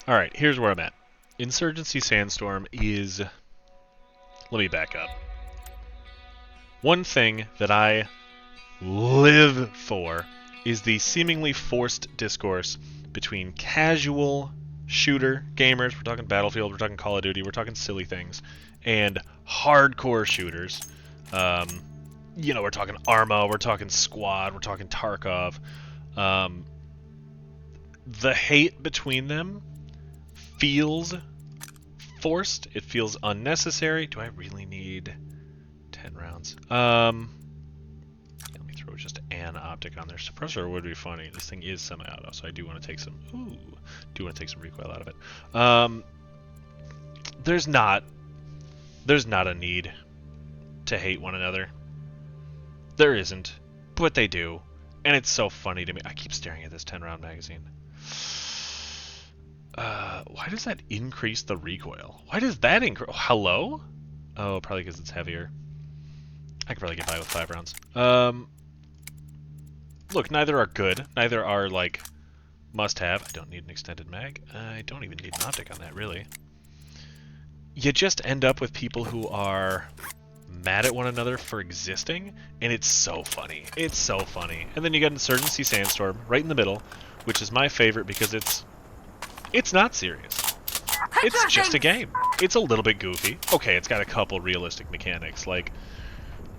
Alright, here's where I'm at. Insurgency Sandstorm is... Let me back up. One thing that I live for is the seemingly forced discourse between casual shooter gamers, we're talking Battlefield, we're talking Call of Duty, we're talking silly things, and hardcore shooters. We're talking Arma, we're talking Squad, we're talking Tarkov. The hate between them feels forced. It feels unnecessary. Do I really need 10 rounds? Let me throw just an optic on there. Suppressor would be funny. This thing is semi-auto, so I do want to take some. Do want to take some recoil out of it. There's not a need to hate one another. There isn't, but they do, and it's so funny to me. I keep staring at this 10-round magazine. Why does that increase the recoil? Why does that increase? Hello? Oh, probably because it's heavier. I could probably get by with 5 rounds. Look, neither are good. Neither are, like, must-have. I don't need an extended mag. I don't even need an optic on that, really. You just end up with people who are mad at one another for existing, and it's so funny. It's so funny. And then you got Insurgency Sandstorm right in the middle, which is my favorite because it's not serious. It's just a game. It's a little bit goofy. Okay, it's got a couple realistic mechanics, like,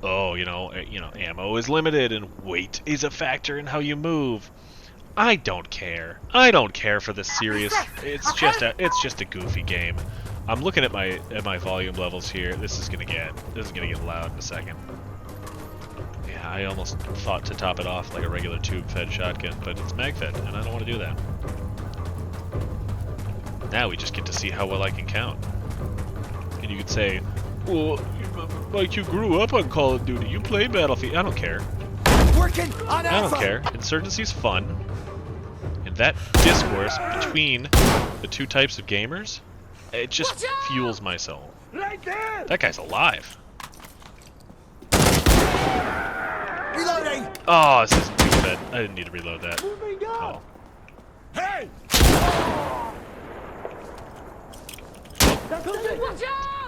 ammo is limited and weight is a factor in how you move. I don't care. I don't care for the serious. It's just a goofy game. I'm looking at my volume levels here. This is gonna get loud in a second. Yeah, I almost thought to top it off like a regular tube-fed shotgun, but it's mag-fed, and I don't want to do that. Now we just get to see how well I can count. And you could say, well, like, you grew up on Call of Duty, you play Battlefield. I don't care. Working on I don't care. Insurgency's fun. And that discourse between the two types of gamers, it just fuels my soul. Right there. That guy's alive. Reloading. Oh, this isn't too bad. I didn't need to reload that. Oh. Hey.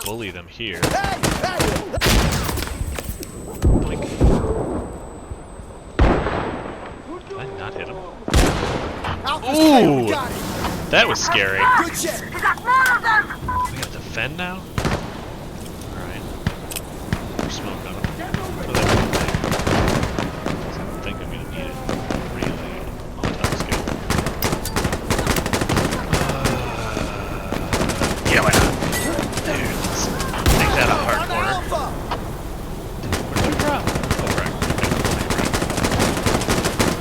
Bully them here. Hey. Blink. Did I not hit him? Ooh! That was scary. Good shit. We gotta defend now? Alright. We're smoking on him. Throw that one back. I don't think I'm gonna need it. Really. On top skill. Yeah, why not? Dude, let's make that a hard corner. Where did you drop? Oh, right.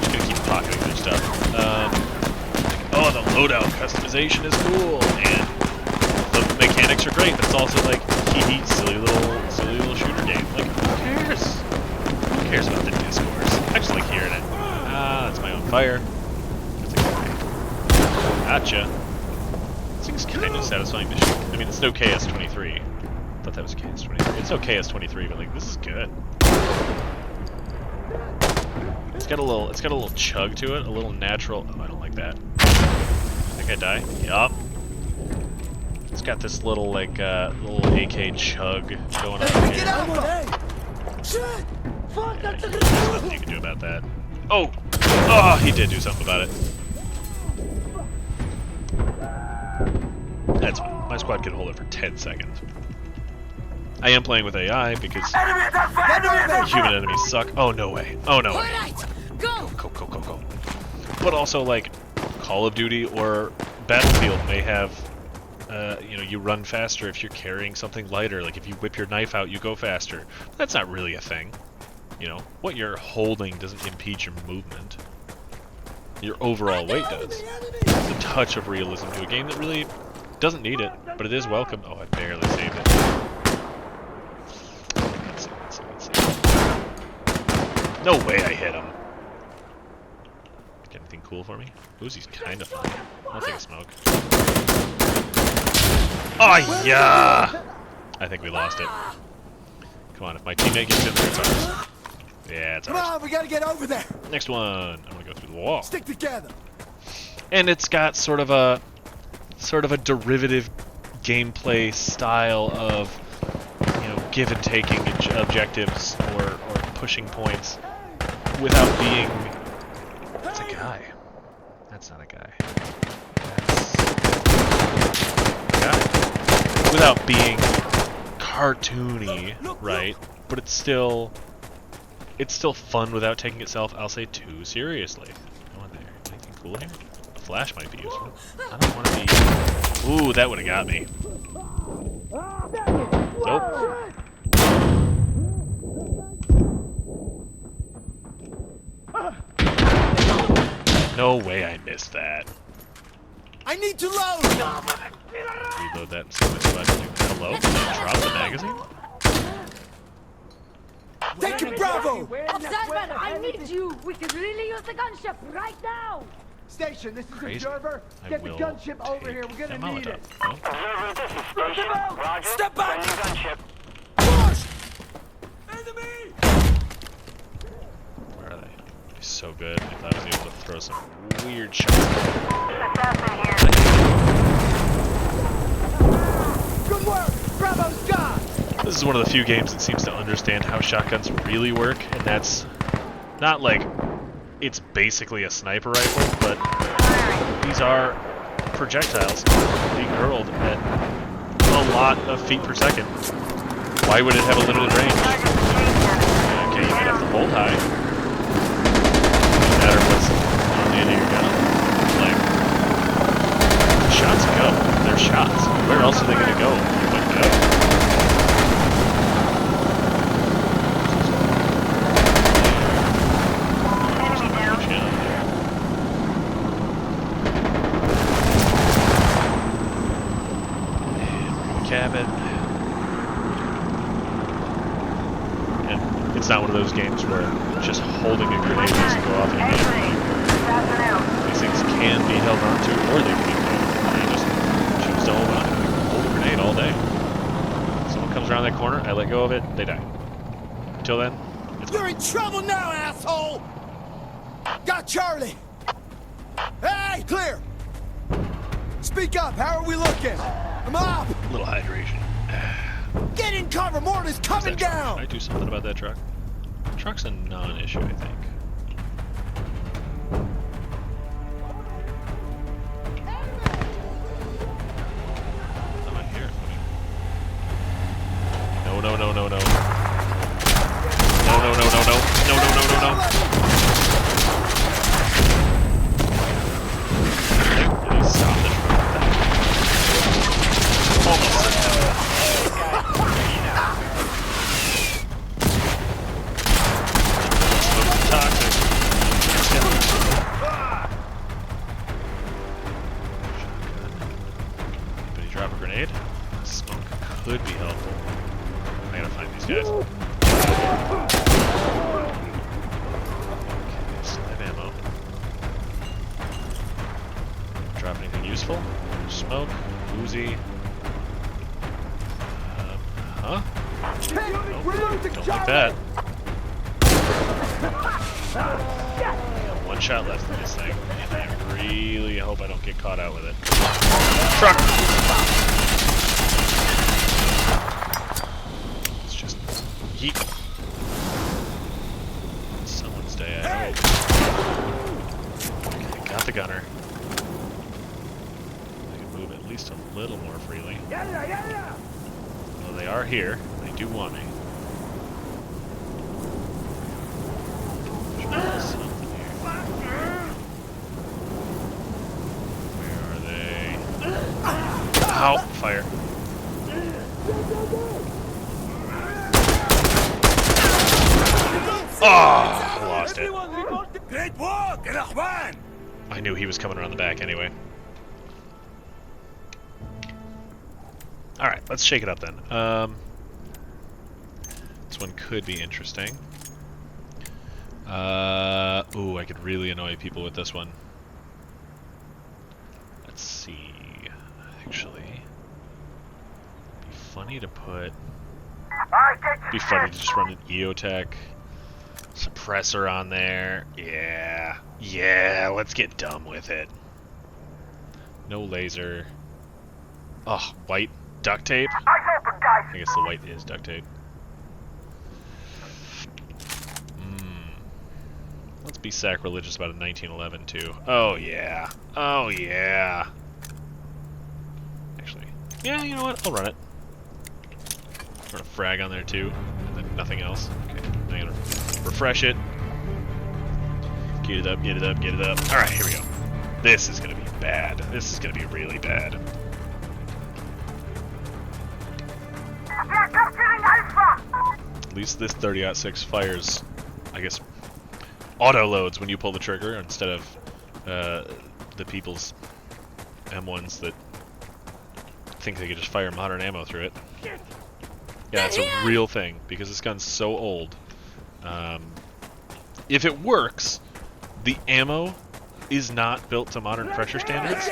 Just gonna keep pocketing their stuff. Oh, the loadout customization is cool, and the mechanics are great, but it's also like, silly little shooter game. Like, who cares? Who cares about the discourse? I just like hearing it. Ah, that's my own fire. That's like, gotcha. This thing's kind of satisfying to shoot. I mean, it's no KS-23. I thought that was KS-23. It's no KS-23, but like, this is good. It's got a little chug to it, a little natural. Oh, I don't like that. Think I die? Yup. It's got this little little AK chug going on here. Get out of there. Shit. Fuck, Yeah, there's nothing you can do about that. Oh! Oh, he did do something about it. That's fine. My squad can hold it for 10 seconds. I am playing with AI because human enemies suck. Oh, no way. Oh, no way. Go. But also, like, Call of Duty or Battlefield may have, you run faster if you're carrying something lighter. Like, if you whip your knife out, you go faster. That's not really a thing. You know, what you're holding doesn't impede your movement. Your overall weight does. It's a touch of realism to a game that really doesn't need it, but it is welcome. Oh, I barely saved it. Let's see. No way I hit him. Got anything cool for me? Uzi's kind of fun. I'll take a smoke. Oh, yeah! I think we lost it. Come on, if my teammate gets in there, it's ours. Yeah, it's ours. Come on, we gotta get over there. Next one. I'm gonna go through the wall. Stick together. And it's got sort of a sort of a derivative gameplay style of, you know, give and taking objectives or pushing points without being... That's a guy. That's not a guy. That's a guy. Without being cartoony, right? But it's still fun without taking itself, I'll say, too seriously. Go in there. Anything cool here? A flash might be useful. I don't want to be... Ooh, that would have got me. Nope. No way I missed that. I need to load! Reload that and see what I can do. Hello? Did you drop the magazine? Take it, Bravo! Observer, I need you! We could really use the gunship right now! Station, this is Crazy. Observer. I Get the will gunship over take here. We're gonna ammo need down. it. No? Observer, this is Station. Roger. Step back! Sending gunship. Push! Enemy! Where are they? Be so good if I was able to throw some weird shots. Assassin here. Good work! Bravo's gone! This is one of the few games that seems to understand how shotguns really work, and that's not like it's basically a sniper rifle, but these are projectiles being hurled at a lot of feet per second. Why would it have a limited range? Okay, you might have to hold high. No matter what's on the end of your gun. Like, shots go. They're shots. Where else are they going to go? But go. Cabin. And it's not one of those games where just holding a grenade doesn't go off immediately. These things can be held onto, or they can be killed. You just choose to hold on. You can hold a grenade all day. Someone comes around that corner, I let go of it, they die. Until then, it's You're in trouble now, asshole! Got Charlie! Hey, clear! Speak up, how are we looking? I'm up! a little hydration. Get in cover, mortar's coming Can I down! do something about that truck? Truck's a non-issue, I think. I'm in here. No, no, no, no, no. No, no, no, no, no. No, no, no, no, no. Did he stop the truck? Almost. Toxic. Anybody drop a grenade? Smoke could be helpful. I gotta find these guys. Okay, slide ammo. Drop anything useful? Smoke, Uzi. Huh? Nope. Don't like that. One shot left in this thing, and I really hope I don't get caught out with it. Truck! It's just yeet. Someone's day, I hope. Okay, got the gunner. I can move at least a little more freely. Well, they are here. They do want me. Something here. Where are they? Ow! Fire. Oh! Lost it. Great work, Rahman! I knew he was coming around the back anyway. Alright, let's shake it up then. This one could be interesting. Ooh, I could really annoy people with this one. Let's see. Actually, be funny to put. Be funny to just run an EOTech suppressor on there. Yeah, let's get dumb with it. No laser. Oh, white duct tape? I guess the white is duct tape. Let's be sacrilegious about a 1911 too. Oh yeah. Oh yeah. Actually, yeah, you know what? I'll run it. Run a frag on there too. And then nothing else. Okay, I'm gonna refresh it. Get it up, get it up, get it up. Alright, here we go. This is gonna be bad. This is gonna be really bad. At least this 30-06 fires, I guess, auto loads when you pull the trigger instead of the people's M1s that think they could just fire modern ammo through it. Yeah, it's a real thing because this gun's so old. If it works, the ammo is not built to modern pressure standards.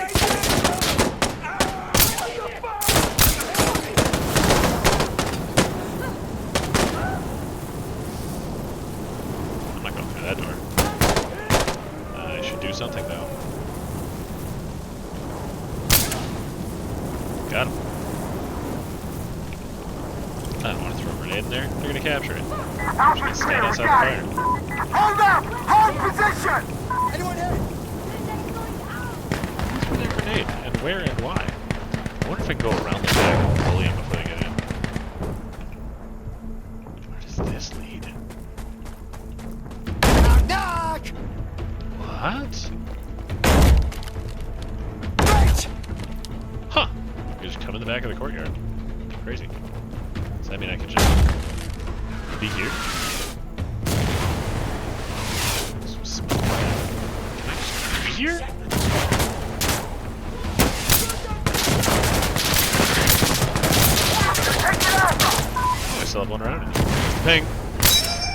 I'm not going through that door. I should do something though. Got him. I don't want to throw a grenade in there. They're going to capture it. I'm just going to stand outside the fire. Hold up! Hold position! Anyone here? Who's with their grenade? And where and why? I wonder if I can go around the back and bully him before they get in. Where does this lead? Knock, knock! What? Right! Huh. You just come in the back of the courtyard. Crazy. Does that mean I could just be here? Can I just be here? Oh, I still have one round in it. Ping!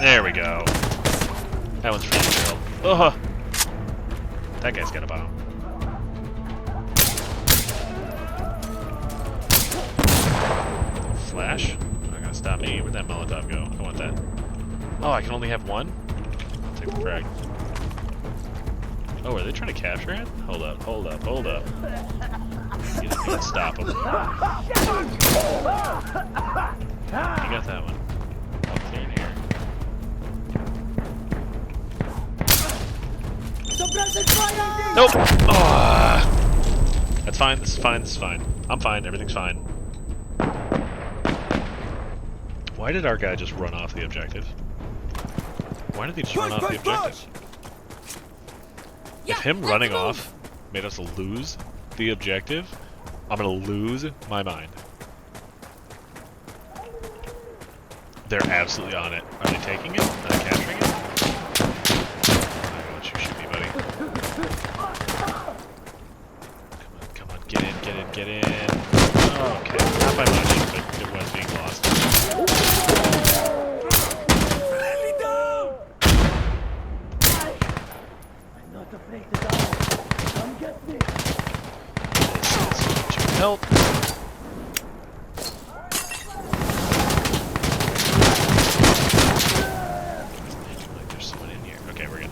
There we go. That one's really killed. Ugh! That guy's got a bomb. Flash? Not gonna stop me. Where'd that Molotov go? I want that. Oh, I can only have one? I'll take the frag. Oh, are they trying to capture him? Hold up, hold up, hold up. You can't stop him. You got that one. I'll clear in here. Nope! Oh, that's fine, this is fine, this is fine. I'm fine, everything's fine. Why did our guy just run off the objective? Why did he just run off the objective? If him running off made us lose the objective, I'm gonna lose my mind. They're absolutely on it. Are they taking it? Are they capturing it? I'll let you shoot me, buddy. Come on, get in, get in, get in. Oh, okay, not by much, but it was being lost. Help! Like there's someone in here. Okay, we're good.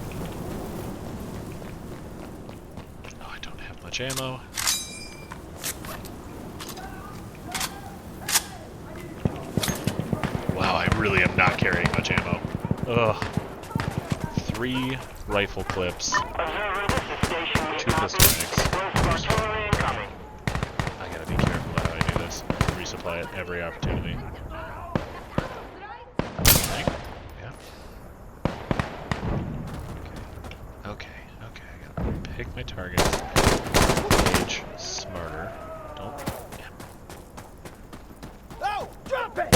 Oh, I don't have much ammo. Wow, I really am not carrying much ammo. Ugh. 3 rifle clips. 2 pistol mags. I gotta be careful how I do this. Resupply at every opportunity. Yeah. Okay, okay, I gotta pick my targets. Engage smarter. Don't. Yeah. Oh! Drop it!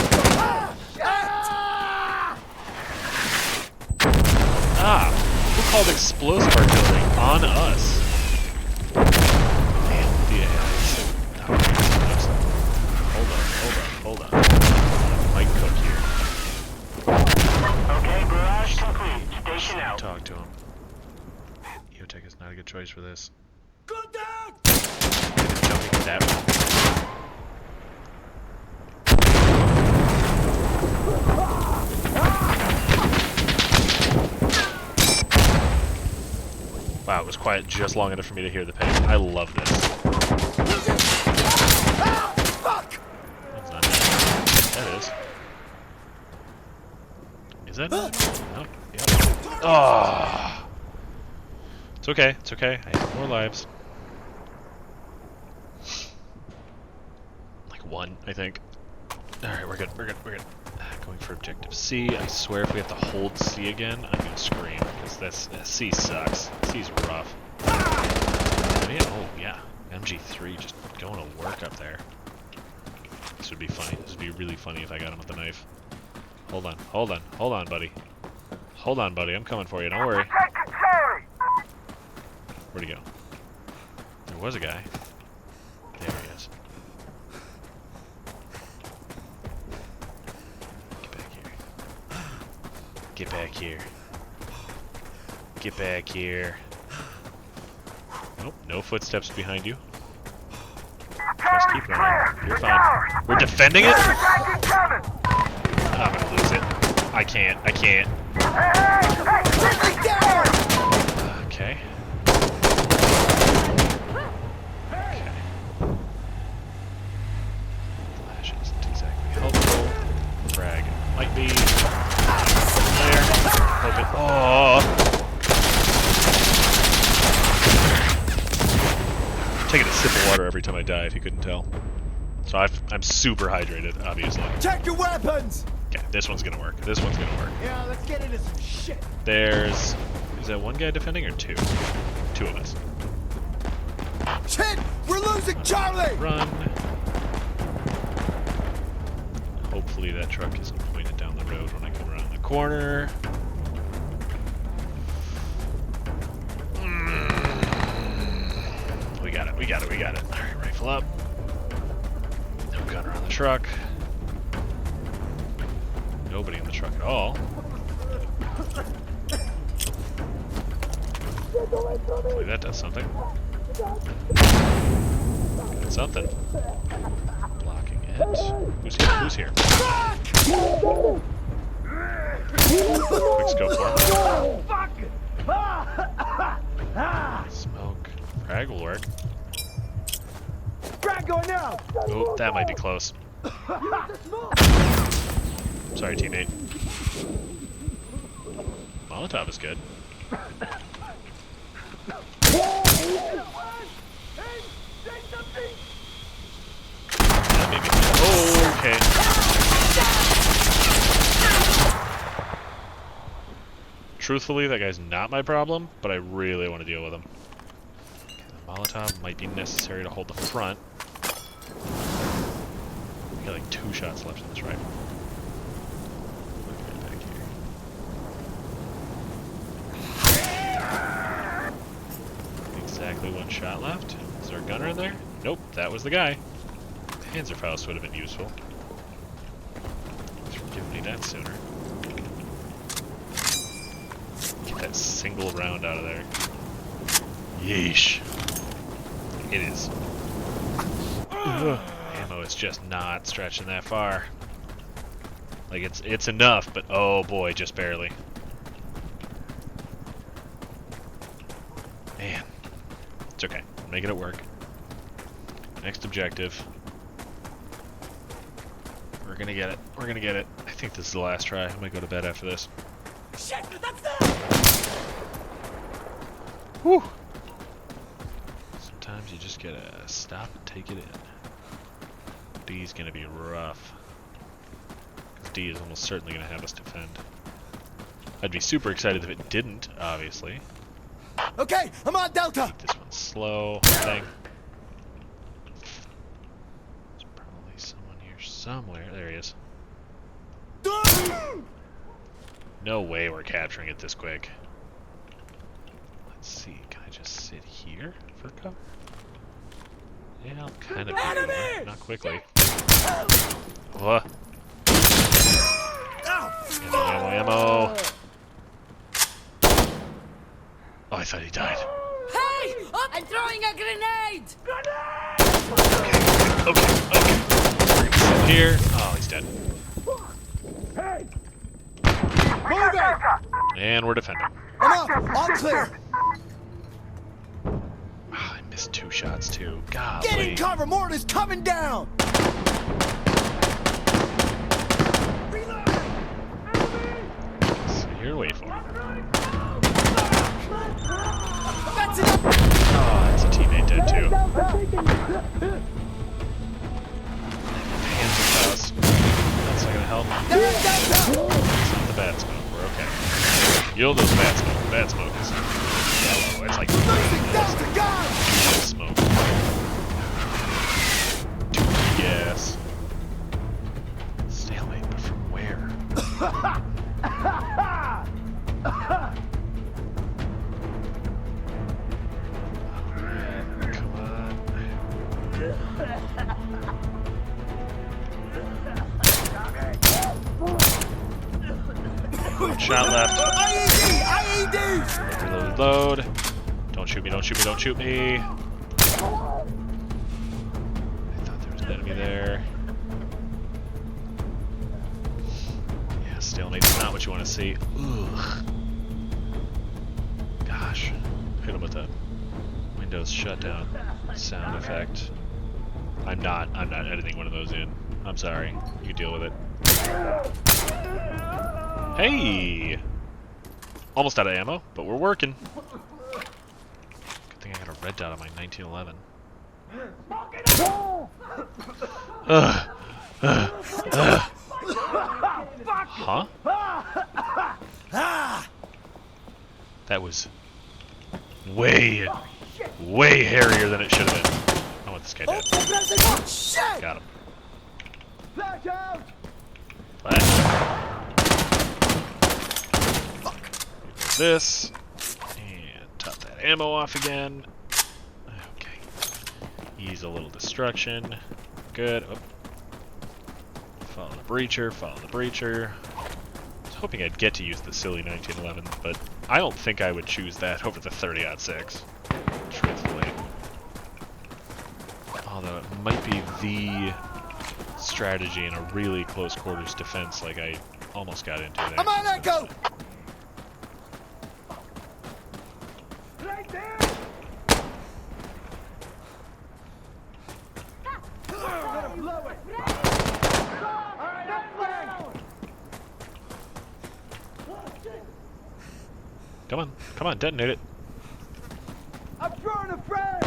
Ah! Who called explosive artillery on us? Damn, yeah. Hold on. Might cook here. Okay, barrage complete. Station out. Talk to him. Man, Eotech is not a good choice for this. Contact! Jumping that way. Wow, it was quiet just long enough for me to hear the ping. I love this. that not? No. Yep. Oh. It's okay. It's okay. I have more lives. Like 1, I think. Alright, we're good. We're good. We're good. Going for objective C. I swear if we have to hold C again, I'm gonna scream. Because C sucks. C's rough. Oh, yeah. MG3 just going to work up there. This would be funny. This would be really funny if I got him with the knife. Hold on. Hold on. Hold on, buddy. Hold on, buddy. I'm coming for you. Don't worry. Where'd he go? There was a guy. There he is. Get back here. Get back here. Nope, no footsteps behind you. Just keep running. You're fine. We're defending it? I'm gonna lose it. I can't. I can't. Okay. Okay. Flash isn't exactly helpful. Frag might be. There. Hope it. Oh! I'm taking a sip of water every time I die, if you couldn't tell. So I'm super hydrated, obviously. Check your weapons! Okay, this one's gonna work. This one's gonna work. Yeah, let's get into some shit. There's... Is that one guy defending or 2? 2 of us. Shit! We're losing Charlie! Run. Hopefully that truck isn't pointed down the road when I come around the corner. We got it, we got it, we got it. Alright, rifle up. No gunner on the truck. Nobody in the truck at all. Hopefully that does something. Got something. Blocking it. Who's here? Who's here? Quick scope for him. Smoke. Frag will work. Frag going now! Oh, that might be close. Sorry, teammate. Molotov is good. Maybe. Oh, okay. Truthfully, that guy's not my problem, but I really want to deal with him. Okay, the Molotov might be necessary to hold the front. We got like 2 shots left in this rifle. Exactly 1 shot left. Is there a gunner in there? Nope, that was the guy. Panzerfaust would have been useful. Thanks for giving me that sooner. Get that single round out of there. Yeesh. It is. Ugh. Ammo is just not stretching that far. Like it's enough, but oh boy, just barely. Man. It's okay. I'm making it work. Next objective. We're gonna get it. We're gonna get it. I think this is the last try. I might go to bed after this. Shit, that's that! Whew. Sometimes you just gotta stop and take it in. D's gonna be rough. Because D is almost certainly gonna have us defend. I'd be super excited if it didn't, obviously. Okay, I'm on Delta! Keep this one slow. Thing. There's probably someone here somewhere. There he is. No way we're capturing it this quick. Let's see, can I just sit here for cover? Yeah, I'll kind of be here. Not quickly. What? Ammo. Oh, I thought he died. Hey! I'm throwing a grenade! Okay. Sit here. Oh, he's dead. Move it! And we're defending. I'm up! All clear! Oh, I missed 2 shots too. Golly. Get in cover! Mortar's coming down! here to wait for him. That's enough! Oh, that's a teammate dead too. Panzerfaust. That's not gonna help. It's not the bad smoke. We're okay. Yield those bad smoke. The bad smoke is yellow. It's like smoke. Yes. Stalemate, but from where? Come on. One shot left. IED! Reload, load. Don't shoot me, don't shoot me, don't shoot me. I thought there was an enemy there. Yeah, stalemate's not what you want to see. Ugh. Gosh. Hit him with that Windows shutdown sound effect. I'm not editing one of those in. I'm sorry. You deal with it. Hey! Almost out of ammo, but we're working. Good thing I got a red dot on my 1911. Huh? That was way hairier than it should have been. I want this guy dead. Got him. Flash. This. And top that ammo off again. Okay. Ease a little destruction. Good. Oh. Follow the breacher, follow the breacher. I was hoping I'd get to use the silly 1911, but I don't think I would choose that over the 30-06. Truthfully. Although it might be the strategy in a really close quarters defense like I almost got into there. I'm on Echo! Come on, detonate it. I'm throwing a friend!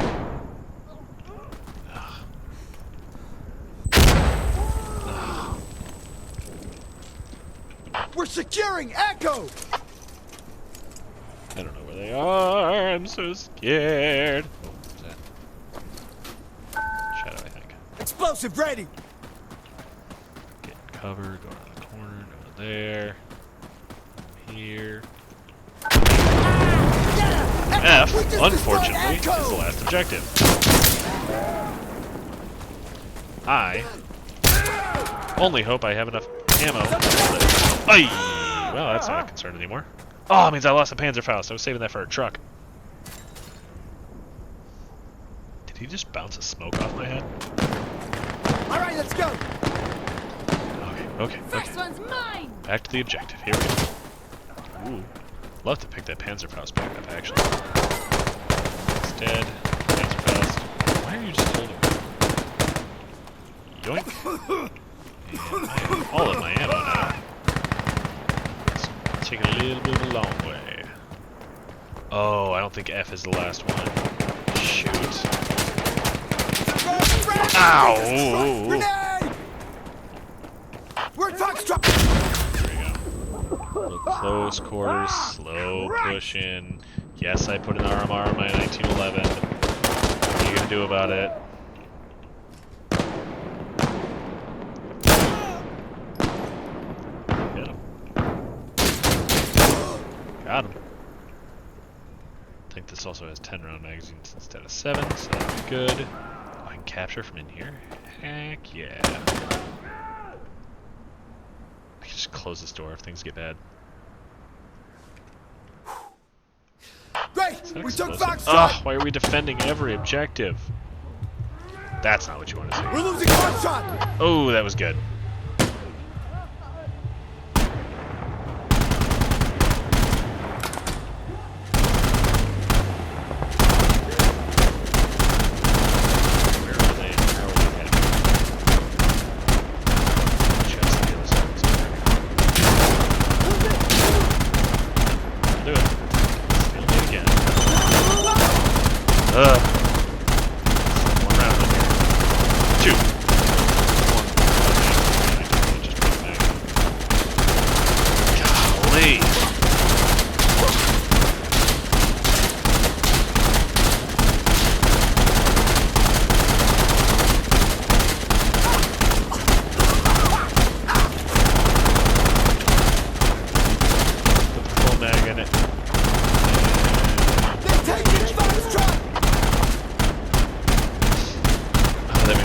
We're securing Echo! I don't know where they are. I'm so scared. Oh, what's that? Shadow, I think. Explosive ready! Getting cover, go to the corner, go to there. Here. F, unfortunately, is the last objective. I only hope I have enough ammo. Aye! Well, that's not a concern anymore. Oh, it means I lost the Panzerfaust. I was saving that for a truck. Did he just bounce a smoke off my head? Alright, let's go! Okay. First one's mine. Back to the objective. Here we go. Ooh. Love to pick that Panzerfaust back up, actually. It's dead. Panzerfaust. Why are you just holding me? Yoink. And I have all of my ammo now. Let's take a little bit of a long way. Oh, I don't think F is the last one. Shoot. Ow! We're foxtrot! There we go. Little close quarters, slow pushing. Yes, I put an RMR on my 1911. What are you gonna do about it? Get him. Got him. I think this also has 10-round magazines instead of 7, so that's good. Oh, I can capture from in here? Heck yeah. I can just close this door if things get bad. Great! We took Foxtrot! Ah, why are we defending every objective? That's not what you want to see. We're losing Foxtrot! Oh, that was good. Where are they? How are they heading? Just the other side of this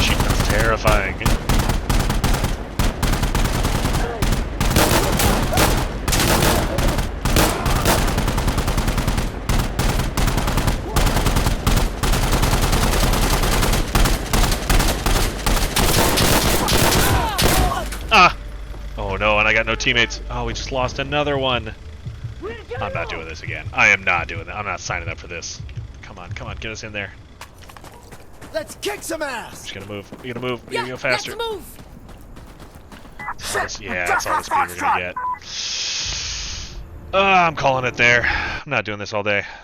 machine gun's terrifying. Ah! Oh no, and I got no teammates. Oh, we just lost another one. I'm not doing this again. I am not doing that. I'm not signing up for this. Come on, get us in there. Let's kick some I'm ass. just gonna move. We're gonna move. We're gonna go faster. Let's move. Yeah, that's all the speed we're gonna get. I'm calling it there. I'm not doing this all day.